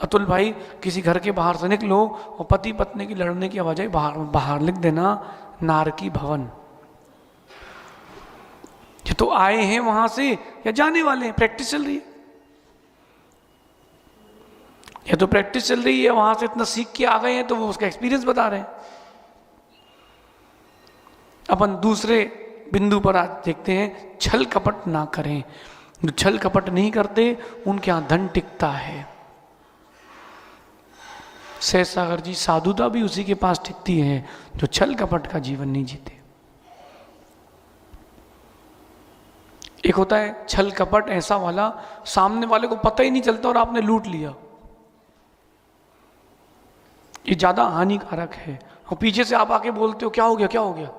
अतुल भाई किसी घर के बाहर से निकलो और पति पत्नी की लड़ने की आवाज आए, बाहर बाहर लिख देना नारकी भवन। ये तो आए हैं वहां से या जाने वाले हैं, प्रैक्टिस चल रही है। ये तो प्रैक्टिस चल रही है, वहां से इतना सीख के आ गए हैं तो वो उसका एक्सपीरियंस बता रहे हैं। अपन दूसरे बिंदु पर आज देखते हैं, छल कपट ना करें। जो छल कपट नहीं करते उनके यहां धन टिकता है। सहसागर जी, साधुता भी उसी के पास टिकती है जो छल कपट का जीवन नहीं जीते। एक होता है छल कपट ऐसा वाला, सामने वाले को पता ही नहीं चलता और आपने लूट लिया, ये ज्यादा हानिकारक है। और पीछे से आप आके बोलते हो क्या हो गया क्या हो गया।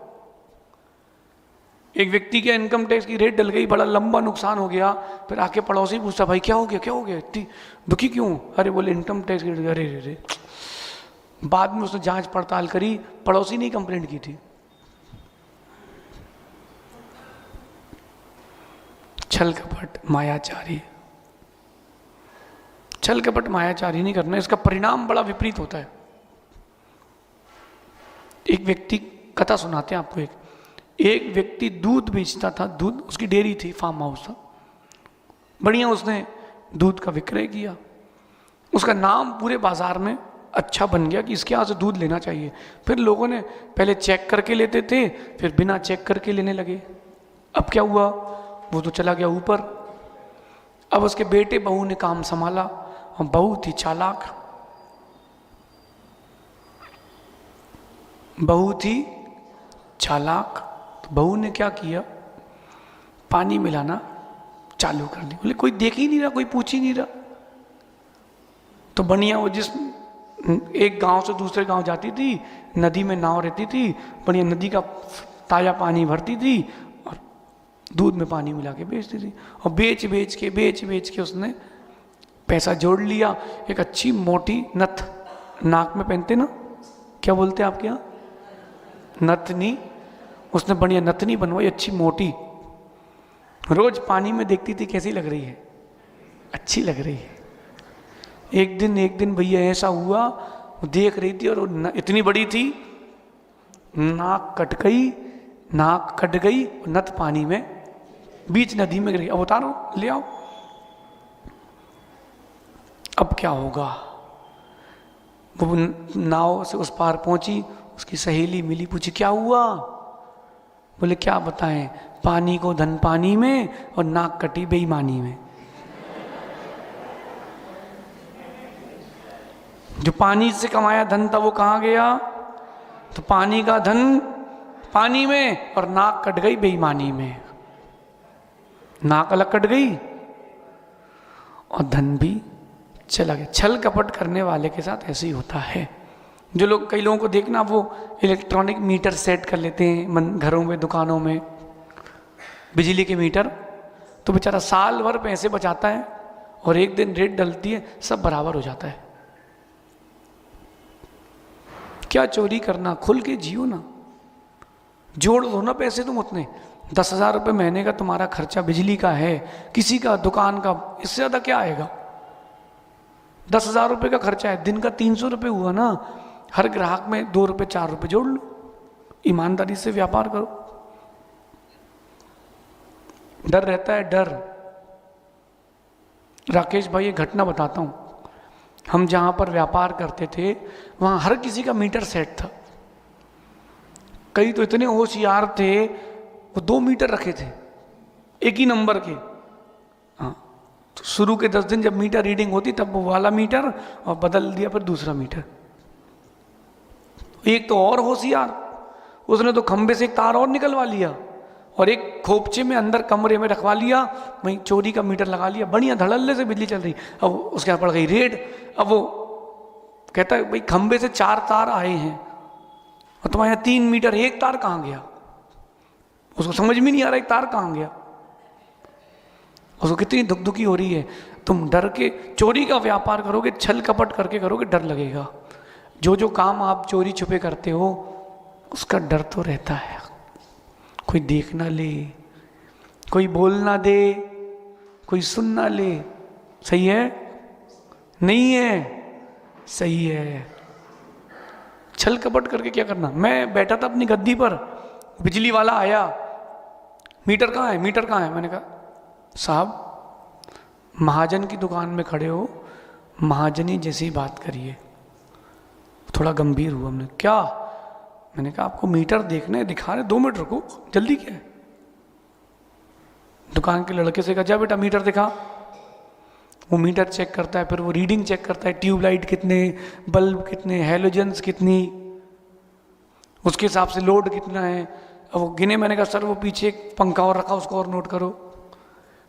एक व्यक्ति के इनकम टैक्स की रेट डल गई, बड़ा लंबा नुकसान हो गया, फिर आके पड़ोसी पूछता भाई क्या हो गया क्या हो गया, इतनी दुखी क्यों। अरे बोले इनकम टैक्स की, अरे रे। बाद में उसने जांच पड़ताल करी, पड़ोसी ने कंप्लेंट की थी। छल कपट मायाचारी, छल कपट मायाचारी नहीं करना, इसका परिणाम बड़ा विपरीत होता है। एक व्यक्ति, कथा सुनाते हैं आपको, एक व्यक्ति दूध बेचता था, दूध, उसकी डेयरी थी, फार्म हाउस था, बढ़िया उसने दूध का विक्रय किया। उसका नाम पूरे बाजार में अच्छा बन गया कि इसके यहाँ से दूध लेना चाहिए। फिर लोगों ने पहले चेक करके लेते थे, फिर बिना चेक करके लेने लगे। अब क्या हुआ, वो तो चला गया ऊपर। अब उसके बेटे बहू ने काम संभाला, और बहू थी चालाक, बहू थी चालाक। तो बहू ने क्या किया, पानी मिलाना चालू कर दी। बोले कोई देख ही नहीं रहा, कोई पूछ ही नहीं रहा। तो बढ़िया वो जिस एक गांव से दूसरे गांव जाती थी, नदी में नाव रहती थी, बढ़िया नदी का ताजा पानी भरती थी और दूध में पानी मिला के बेचती थी। और बेच बेच के उसने पैसा जोड़ लिया। एक अच्छी मोटी नथ, नाक में पहनते ना, क्या बोलते हैं आपके यहाँ, नथनी। उसने बढ़िया नथनी बनवाई, अच्छी मोटी। रोज पानी में देखती थी कैसी लग रही है, अच्छी लग रही है। एक दिन भैया ऐसा हुआ, वो देख रही थी और वो इतनी बड़ी थी, नाक कट गई, नथ पानी में बीच नदी में गिर गई। अब उतारो, ले आओ। अब क्या होगा, वो नाव से उस पार पहुंची, उसकी सहेली मिली, पूछी क्या हुआ। बोले क्या बताएं, पानी को धन पानी में और नाक कटी बेईमानी में। जो पानी से कमाया धन था वो कहाँ गया, तो पानी का धन पानी में और नाक कट गई बेईमानी में। नाक अलग कट गई और धन भी चला गया। छल कपट करने वाले के साथ ऐसे ही होता है। जो लोग, कई लोगों को देखना, वो इलेक्ट्रॉनिक मीटर सेट कर लेते हैं घरों में, दुकानों में, बिजली के मीटर, तो बेचारा साल भर पैसे बचाता है और एक दिन रेट डलती है, सब बराबर हो जाता है। क्या चोरी करना, खुल के जियो ना, जोड़ दो ना पैसे तुम उतने। 10,000 रुपये महीने का तुम्हारा खर्चा बिजली का है, किसी का दुकान का, इससे ज़्यादा क्या आएगा। 10,000 रुपये का खर्चा है, दिन का 300 रुपये हुआ ना। हर ग्राहक में 2 रुपये 4 रुपये जोड़ लो, ईमानदारी से व्यापार करो। डर रहता है, डर। राकेश भाई, ये घटना बताता हूं। हम जहां पर व्यापार करते थे वहां हर किसी का मीटर सेट था। कई तो इतने होशियार थे, वो 2 मीटर रखे थे एक ही नंबर के। हाँ, तो शुरू के 10 दिन जब मीटर रीडिंग होती तब वो वाला मीटर, और बदल दिया फिर दूसरा मीटर। एक तो और होशियार, उसने तो खंबे से एक तार और निकलवा लिया और एक खोपचे में अंदर कमरे में रखवा लिया, वहीं चोरी का मीटर लगा लिया, बढ़िया धड़ल्ले से बिजली चल रही। अब उसके यहाँ पड़ गई रेड। अब वो कहता है भाई खंबे से 4 तार आए हैं और तुम्हारे यहाँ 3 मीटर, एक तार कहाँ गया? उसको समझ में नहीं आ रहा एक तार कहाँ गया। उसको कितनी दुखी हो रही है। तुम डर के चोरी का व्यापार करोगे, छल कपट करके करोगे, डर लगेगा। जो काम आप चोरी छुपे करते हो उसका डर तो रहता है, कोई देख ना ले, कोई बोल ना दे, कोई सुन ना ले। सही है? नहीं है? सही है। छल कपट करके क्या करना। मैं बैठा था अपनी गद्दी पर, बिजली वाला आया, मीटर कहाँ है, मीटर कहाँ है? मैंने कहा साहब महाजन की दुकान में खड़े हो, महाजनी जैसी बात करिए। थोड़ा गंभीर हुआ। हमने क्या? मैंने कहा आपको मीटर देखना है, दिखा रहे, 2 मिनट रुको, जल्दी क्या है? दुकान के लड़के से कहा जा बेटा मीटर दिखा। वो मीटर चेक करता है, फिर वो रीडिंग चेक करता है, ट्यूबलाइट कितने, बल्ब कितने, हेलोजेंस कितनी, उसके हिसाब से लोड कितना है। अब वो गिने। मैंने कहा सर वो पीछे एक पंखा और रखा, उसको और नोट करो।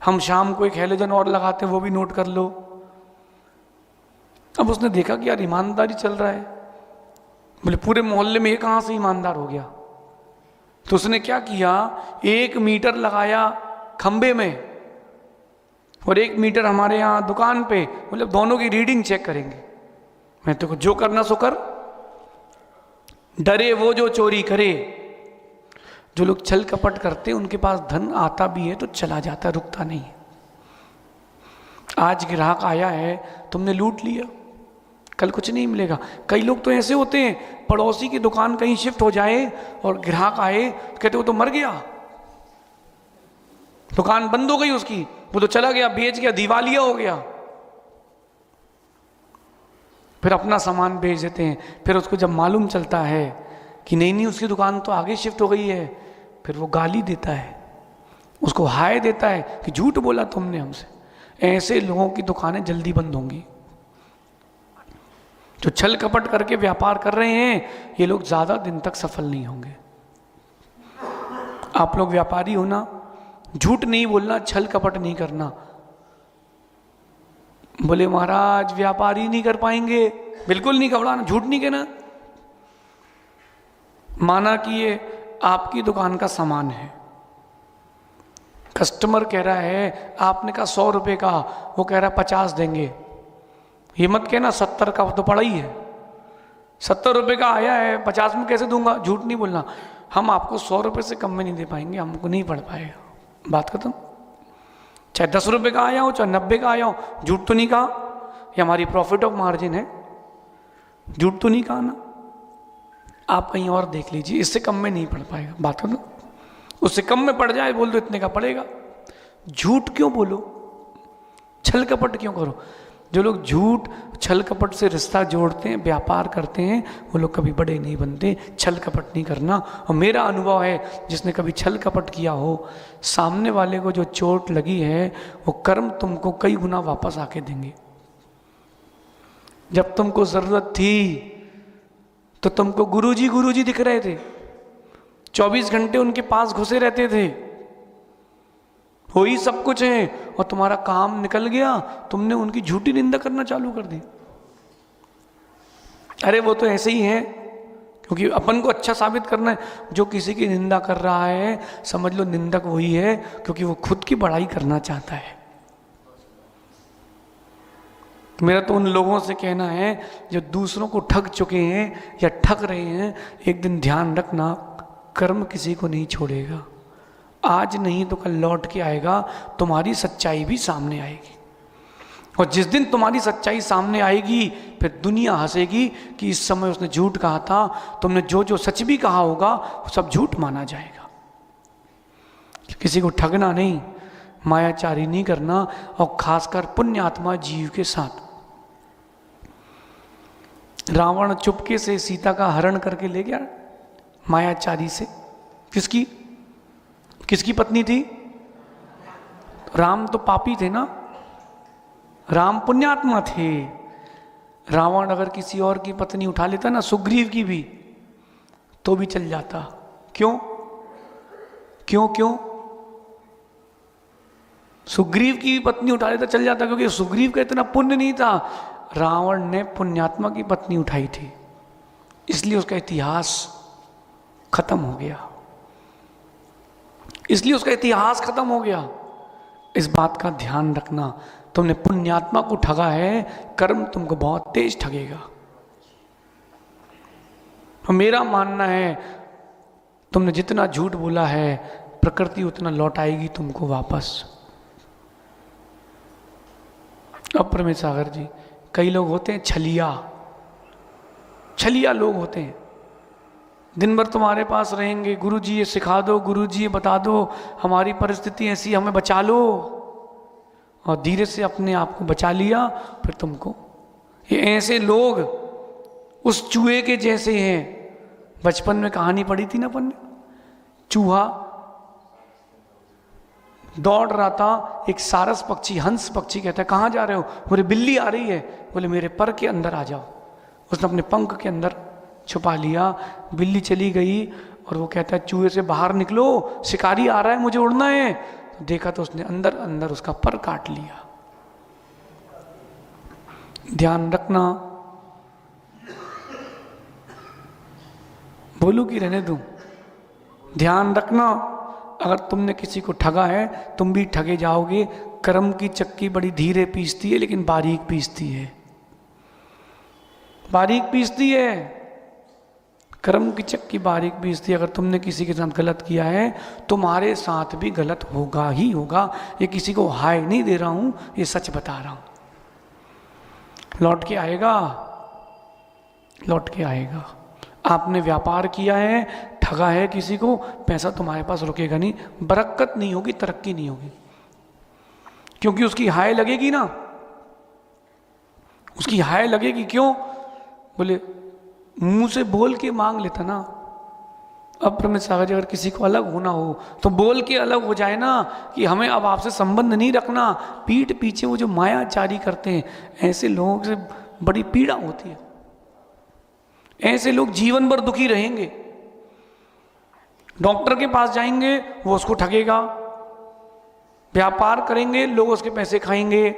हम शाम को एक हेलोजन और लगाते हैं, वो भी नोट कर लो। अब उसने देखा कि यार ईमानदारी चल रहा है। बोले पूरे मोहल्ले में ये कहाँ से ईमानदार हो गया? तो उसने क्या किया, 1 मीटर लगाया खंबे में और 1 मीटर हमारे यहाँ दुकान पे, मतलब दोनों की रीडिंग चेक करेंगे। मैं तो जो करना सो कर, डरे वो जो चोरी करे। जो लोग छल कपट करते हैं उनके पास धन आता भी है तो चला जाता है, रुकता नहीं है। आज ग्राहक आया है, तुमने लूट लिया, कल कुछ नहीं मिलेगा। कई लोग तो ऐसे होते हैं, पड़ोसी की दुकान कहीं शिफ्ट हो जाए और ग्राहक आए, कहते वो तो मर गया, दुकान बंद हो गई उसकी, वो तो चला गया, बेच गया, दिवालिया हो गया। फिर अपना सामान बेच देते हैं। फिर उसको जब मालूम चलता है कि नहीं नहीं उसकी दुकान तो आगे शिफ्ट हो गई है, फिर वो गाली देता है, उसको हाय देता है कि झूठ बोला तुमने हमसे। ऐसे लोगों की दुकानें जल्दी बंद होंगी। जो छल कपट करके व्यापार कर रहे हैं ये लोग ज्यादा दिन तक सफल नहीं होंगे। आप लोग व्यापारी हो ना, झूठ नहीं बोलना, छल कपट नहीं करना। बोले महाराज व्यापारी नहीं कर पाएंगे, बिल्कुल नहीं घबराना, झूठ नहीं कहना। माना कि ये आपकी दुकान का सामान है, कस्टमर कह रहा है, आपने कहा 100 रुपए का, वो कह रहा 50 देंगे। ये मत कहना 70 का तो पड़ा ही है, 70 रुपए का आया है, 50 में कैसे दूंगा। झूठ नहीं बोलना। हम आपको 100 रुपए से कम में नहीं दे पाएंगे, हमको नहीं पड़ पाएगा, बात खत्म। चाहे 10 रुपए का आया हो, चाहे 90 का आया हो, झूठ तो नहीं कहा। ये हमारी प्रॉफिट ऑफ मार्जिन है, झूठ तो नहीं कहा ना। आप कहीं और देख लीजिए, इससे कम में नहीं पड़ पाएगा, बात खत्म। उससे कम में पड़ जाए बोल दो इतने का पड़ेगा। झूठ क्यों बोलो, छल कपट क्यों करो। जो लोग झूठ छल कपट से रिश्ता जोड़ते हैं, व्यापार करते हैं, वो लोग कभी बड़े नहीं बनते। छल कपट नहीं करना। और मेरा अनुभव है, जिसने कभी छल कपट किया हो, सामने वाले को जो चोट लगी है वो कर्म तुमको कई गुना वापस आके देंगे। जब तुमको जरूरत थी तो तुमको गुरुजी दिख रहे थे, 24 घंटे उनके पास घुसे रहते थे, हो ही सब कुछ है, और तुम्हारा काम निकल गया, तुमने उनकी झूठी निंदा करना चालू कर दी। अरे वो तो ऐसे ही है, क्योंकि अपन को अच्छा साबित करना है। जो किसी की निंदा कर रहा है समझ लो निंदक वही है, क्योंकि वो खुद की बड़ाई करना चाहता है। मेरा तो उन लोगों से कहना है जो दूसरों को ठग चुके हैं या ठग रहे हैं, एक दिन ध्यान रखना, कर्म किसी को नहीं छोड़ेगा। आज नहीं तो कल लौट के आएगा, तुम्हारी सच्चाई भी सामने आएगी। और जिस दिन तुम्हारी सच्चाई सामने आएगी फिर दुनिया हंसेगी कि इस समय उसने झूठ कहा था। तुमने जो जो सच भी कहा होगा वो सब झूठ माना जाएगा। किसी को ठगना नहीं, मायाचारी नहीं करना, और खासकर पुण्य आत्मा जीव के साथ। रावण चुपके से सीता का हरण करके ले गया, मायाचारी से। किसकी किसकी पत्नी थी? राम तो पापी थे ना, राम पुण्यात्मा थे। रावण अगर किसी और की पत्नी उठा लेता ना, सुग्रीव की भी, तो भी चल जाता। क्यों क्यों क्यों? सुग्रीव की पत्नी उठा लेता चल जाता, क्योंकि सुग्रीव का इतना पुण्य नहीं था। रावण ने पुण्यात्मा की पत्नी उठाई थी, इसलिए उसका इतिहास खत्म हो गया, इसलिए उसका इतिहास खत्म हो गया। इस बात का ध्यान रखना, तुमने पुण्यात्मा को ठगा है, कर्म तुमको बहुत तेज ठगेगा। मेरा मानना है तुमने जितना झूठ बोला है, प्रकृति उतना लौटाएगी तुमको वापस। अब प्रमेश सागर जी, कई लोग होते हैं छलिया, छलिया लोग होते हैं, दिन भर तुम्हारे पास रहेंगे, गुरुजी ये सिखा दो, गुरुजी ये बता दो, हमारी परिस्थिति ऐसी, हमें बचा लो, और धीरे से अपने आप को बचा लिया, फिर तुमको। ये ऐसे लोग उस चूहे के जैसे हैं। बचपन में कहानी पढ़ी थी ना अपन ने, चूहा दौड़ रहा था, एक सारस पक्षी, हंस पक्षी कहता है कहाँ जा रहे हो? बोले बिल्ली आ रही है। बोले मेरे पर के अंदर आ जाओ। उसने अपने पंख के अंदर छुपा लिया, बिल्ली चली गई, और वो कहता है चूहे से बाहर निकलो, शिकारी आ रहा है, मुझे उड़ना है। तो देखा तो उसने अंदर अंदर उसका पर काट लिया। ध्यान रखना, बोलू कि रहने दूं? ध्यान रखना, अगर तुमने किसी को ठगा है, तुम भी ठगे जाओगे। कर्म की चक्की बड़ी धीरे पीसती है, लेकिन बारीक पीसती है, बारीक पीसती है। कर्म की चक्की बारीक पीसती है। अगर तुमने किसी के साथ गलत किया है, तुम्हारे साथ भी गलत होगा ही होगा। ये किसी को हाय नहीं दे रहा हूं, ये सच बता रहा हूं। लौट के आएगा, लौट के आएगा। आपने व्यापार किया है, ठगा है किसी को, पैसा तुम्हारे पास रुकेगा नहीं, बरकत नहीं होगी, तरक्की नहीं होगी, क्योंकि उसकी हाय लगेगी ना, उसकी हाय लगेगी। क्यों? बोले मुंह से बोल के मांग लेता ना। अब प्रमेश सागर जी, अगर किसी को अलग होना हो तो बोल के अलग हो जाए ना, कि हमें अब आपसे संबंध नहीं रखना। पीठ पीछे वो जो मायाचारी करते हैं, ऐसे लोगों से बड़ी पीड़ा होती है। ऐसे लोग जीवन भर दुखी रहेंगे। डॉक्टर के पास जाएंगे, वो उसको ठगेगा, व्यापार करेंगे, लोग उसके पैसे खाएंगे,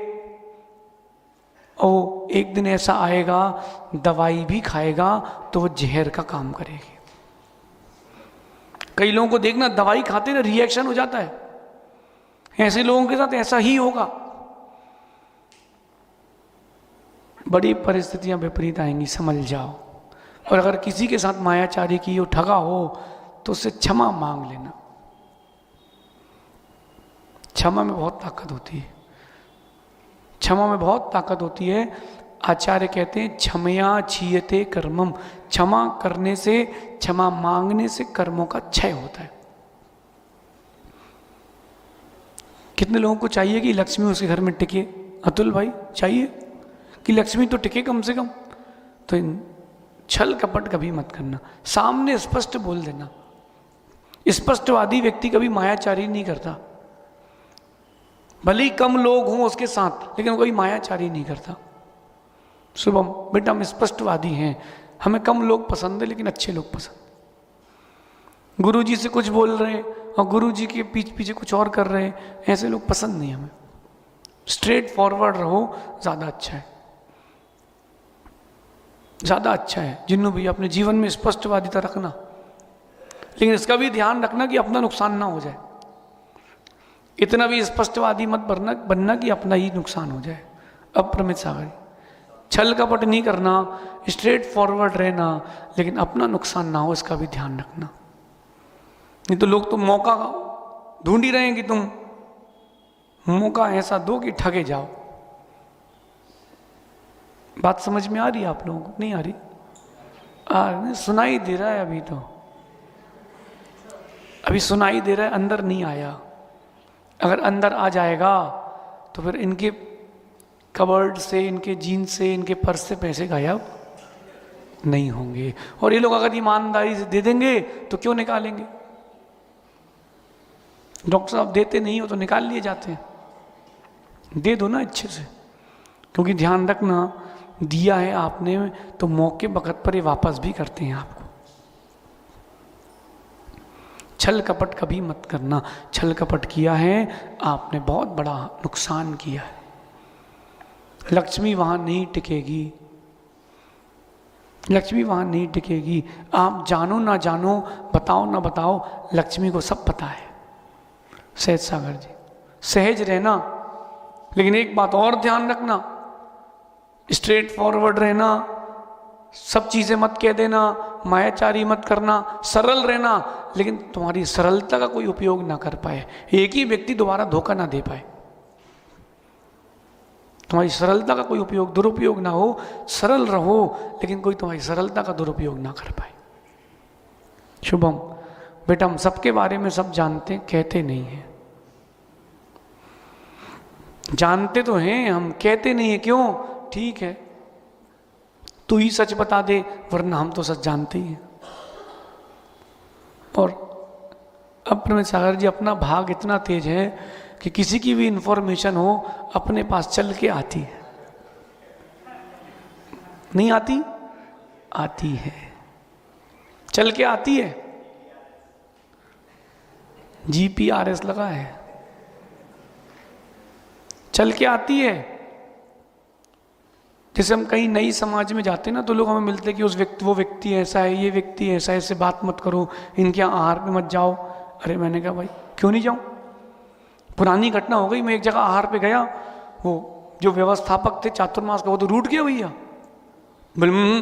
और एक दिन ऐसा आएगा दवाई भी खाएगा तो वो जहर का काम करेगी। कई लोगों को देखना, दवाई खाते ना रिएक्शन हो जाता है, ऐसे लोगों के साथ ऐसा ही होगा। बड़ी परिस्थितियां विपरीत आएंगी, समझ जाओ। और अगर किसी के साथ मायाचारी की हो, ठगा हो, तो उससे क्षमा मांग लेना। क्षमा में बहुत ताकत होती है, क्षमा में बहुत ताकत होती है। आचार्य कहते हैं क्षमया क्षीयते कर्मम, क्षमा करने से, क्षमा मांगने से कर्मों का क्षय होता है। कितने लोगों को चाहिए कि लक्ष्मी उसके घर में टिके? अतुल भाई, चाहिए कि लक्ष्मी तो टिके कम से कम? तो छल कपट कभी मत करना, सामने स्पष्ट बोल देना। स्पष्टवादी व्यक्ति कभी मायाचारी नहीं करता, भले ही कम लोग हों उसके साथ, लेकिन कोई मायाचारी नहीं करता। शुभम बेटा, हम स्पष्टवादी हैं, हमें कम लोग पसंद है, लेकिन अच्छे लोग पसंद। गुरुजी से कुछ बोल रहे हैं और गुरुजी के पीछे कुछ और कर रहे हैं, ऐसे लोग पसंद नहीं हमें। स्ट्रेट फॉरवर्ड रहो, ज़्यादा अच्छा है, ज़्यादा अच्छा है। जिन्हों भी अपने जीवन में स्पष्टवादिता रखना, लेकिन इसका भी ध्यान रखना कि अपना नुकसान ना हो जाए। इतना भी स्पष्टवादी मत बनना कि अपना ही नुकसान हो जाए। अब प्रमित सागर, छल कपट नहीं करना, स्ट्रेट फॉरवर्ड रहना, लेकिन अपना नुकसान ना हो, इसका भी ध्यान रखना। नहीं तो लोग तो मौका ढूंढ ही रहे हैं कि तुम मौका ऐसा दो कि ठगे जाओ। बात समझ में आ रही है आप लोगों को? नहीं आ रही? सुनाई दे रहा है अभी, तो अभी सुनाई दे रहा है, अंदर नहीं आया। अगर अंदर आ जाएगा तो फिर इनके कबर्ड से, इनके जीन्स से, इनके पर्स से पैसे गायब नहीं होंगे। और ये लोग अगर ईमानदारी से दे देंगे तो क्यों निकालेंगे? डॉक्टर साहब देते नहीं हो तो निकाल लिए जाते हैं। दे दो ना अच्छे से, क्योंकि ध्यान रखना, दिया है आपने तो मौके वक्त पर ये वापस भी करते हैं आपको। छल कपट कभी मत करना। छल कपट किया है आपने, बहुत बड़ा नुकसान किया है। लक्ष्मी वहां नहीं टिकेगी, लक्ष्मी वहां नहीं टिकेगी। आप जानो ना जानो, बताओ ना बताओ, लक्ष्मी को सब पता है। सहज सागर जी, सहज रहना, लेकिन एक बात और ध्यान रखना, स्ट्रेट फॉरवर्ड रहना, सब चीजें मत कह देना, मायाचारी मत करना, सरल रहना, लेकिन तुम्हारी सरलता का कोई उपयोग ना कर पाए, एक ही व्यक्ति दोबारा धोखा ना दे पाए। तुम्हारी सरलता का कोई उपयोग, दुरुपयोग ना हो, सरल रहो, लेकिन कोई तुम्हारी सरलता का दुरुपयोग ना कर पाए। शुभम बेटा, हम सबके बारे में सब जानते, कहते नहीं हैं। जानते तो हैं हम, कहते नहीं है। क्यों? ठीक है, तू ही सच बता दे, वरना हम तो सच जानते ही हैं। और अपने सागर जी, अपना भाग इतना तेज है कि किसी की भी इंफॉर्मेशन हो अपने पास चल के आती है। नहीं आती? आती है, चल के आती है। जीपीआरएस लगा है, चल के आती है। जैसे हम कहीं नई समाज में जाते हैं ना, तो लोग हमें मिलते हैं कि वो व्यक्ति ऐसा है, ये व्यक्ति ऐसा है, इससे बात मत करो, इनके यहाँ आहार पे मत जाओ। अरे मैंने कहा भाई क्यों नहीं जाऊँ? पुरानी घटना हो गई, मैं एक जगह आहार पे गया, वो जो व्यवस्थापक थे चातुर्मास का, वो तो रूठ गया भैया। बोले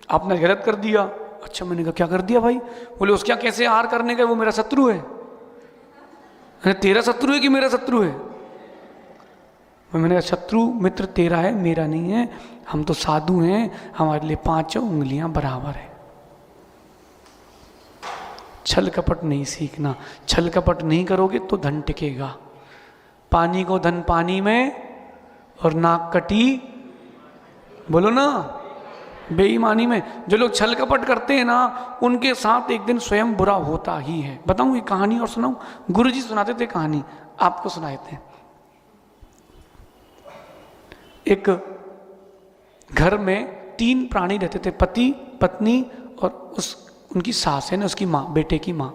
आपने गलत कर दिया। अच्छा, मैंने कहा क्या कर दिया भाई? बोले उसके यहाँ कैसे आहार करने का, वो मेरा शत्रु है। तेरा शत्रु है कि मेरा शत्रु है? मैंने कहा शत्रु मित्र तेरा है, मेरा नहीं है। हम तो साधु हैं, हमारे लिए 5 उंगलियां बराबर है। छल कपट नहीं सीखना। छल कपट नहीं करोगे तो धन टिकेगा। पानी को धन पानी में, और नाक कटी, बोलो ना, बेईमानी में। जो लोग छल कपट करते हैं ना, उनके साथ एक दिन स्वयं बुरा होता ही है। बताऊं ये कहानी और सुनाऊं? गुरुजी सुनाते थे कहानी, आपको सुनाए थे। एक घर में 3 प्राणी रहते थे, पति, पत्नी और उनकी सास है ना, उसकी माँ, बेटे की माँ।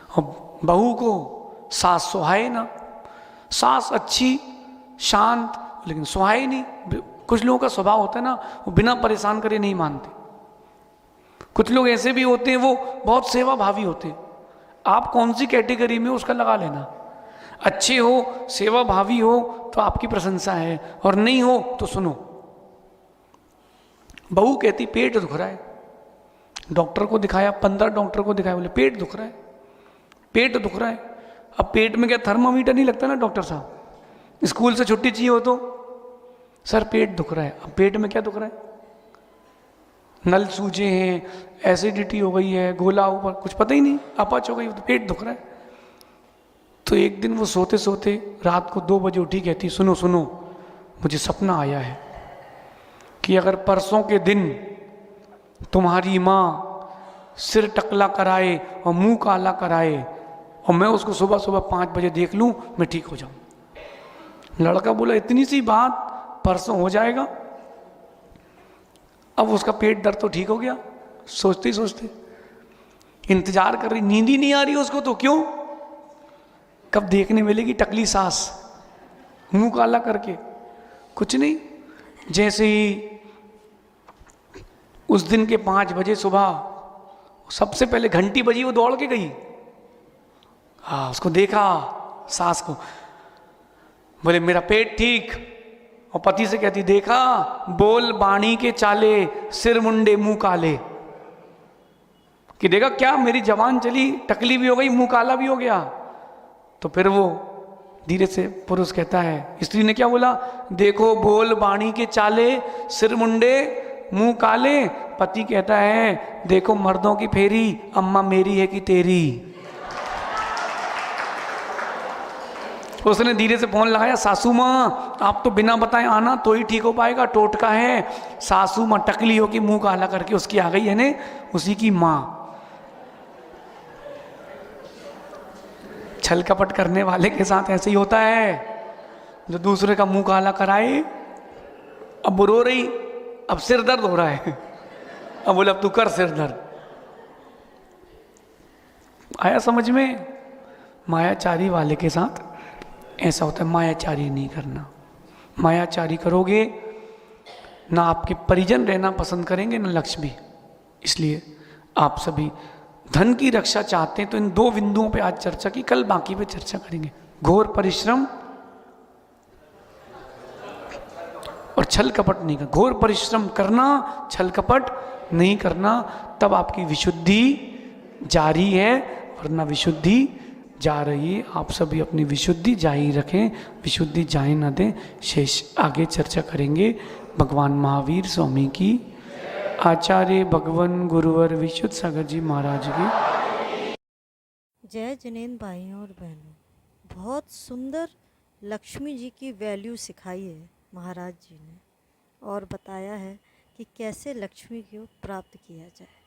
और बहू को सास सुहाए ना। सास अच्छी शांत, लेकिन सुहाए नहीं। कुछ लोगों का स्वभाव होता है ना, वो बिना परेशान करे नहीं मानते। कुछ लोग ऐसे भी होते हैं, वो बहुत सेवा भावी होते हैं। आप कौन सी कैटेगरी में उसका लगा लेना। अच्छे हो, सेवा भावी हो तो आपकी प्रशंसा है, और नहीं हो तो सुनो। बहू कहती पेट दुख रहा है, डॉक्टर को दिखाया, 15 डॉक्टर को दिखाया, बोले पेट दुख रहा है, पेट दुख रहा है। अब पेट में क्या थर्मामीटर नहीं लगता ना डॉक्टर साहब? स्कूल से छुट्टी चाहिए हो तो सर पेट दुख रहा है। अब पेट में क्या दुख रहा है? नल सूजे हैं, एसिडिटी हो गई है, गोला ऊपर, कुछ पता ही नहीं, अपच हो गई, तो पेट दुख रहा है। तो एक दिन वो सोते सोते रात को 2 बजे उठी, कहती सुनो सुनो, मुझे सपना आया है कि अगर परसों के दिन तुम्हारी माँ सिर टकला कराए और मुंह काला कराए, और मैं उसको सुबह सुबह 5 बजे देख लूं, मैं ठीक हो जाऊं। लड़का बोला इतनी सी बात, परसों हो जाएगा। अब उसका पेट दर्द तो ठीक हो गया, सोचते ही सोचते इंतजार कर रही, नींद ही नहीं आ रही उसको। तो क्यों? कब देखने मिलेगी टकली सास मुंह काला करके? कुछ नहीं, जैसे ही उस दिन के 5 बजे सुबह सबसे पहले घंटी बजी, वो दौड़ के गई। हाँ, उसको देखा सास को, बोले मेरा पेट ठीक। और पति से कहती देखा, बोल बाणी के चाले, सिर मुंडे मुंह काले। कि देखा क्या मेरी जवान चली, टकली भी हो गई, मुंह काला भी हो गया। तो फिर वो धीरे से पुरुष कहता है, स्त्री ने क्या बोला? देखो बोल बाणी के चाले, सिर मुंडे मुंह काले। पति कहता है देखो मर्दों की फेरी, अम्मा मेरी है कि तेरी। तो उसने धीरे से फोन लगाया, सासू माँ आप तो बिना बताए आना तो ही ठीक हो पाएगा, टोटका है। सासू माँ टकली हो कि मुंह काला करके उसकी आ गई है ने, उसी की माँ। छल कपट करने वाले के साथ ऐसे ही होता है, जो दूसरे का मुंह काला कराए। अब वो रो रही, अब सिर दर्द हो रहा है, अब बोले अब तू कर सिर दर्द। आया समझ में? मायाचारी वाले के साथ ऐसा होता है। मायाचारी नहीं करना। मायाचारी करोगे ना आपके परिजन रहना पसंद करेंगे ना लक्ष्मी। इसलिए आप सभी धन की रक्षा चाहते हैं तो इन दो बिंदुओं पे आज चर्चा की, कल बाकी पे चर्चा करेंगे। घोर परिश्रम और छल कपट नहीं करना। घोर परिश्रम करना, छल कपट नहीं करना, तब आपकी विशुद्धि जारी है, वरना विशुद्धि जा रही है। आप सभी अपनी विशुद्धि जारी रखें, विशुद्धि जाए ना दें। शेष आगे चर्चा करेंगे। भगवान महावीर स्वामी की, आचार्य भगवान गुरुवर विशुद्ध सागर जी महाराज की जय। जिनेंद्र भाइयों और बहनों, बहुत सुंदर लक्ष्मी जी की वैल्यू सिखाई है महाराज जी ने, और बताया है कि कैसे लक्ष्मी को प्राप्त किया जाए।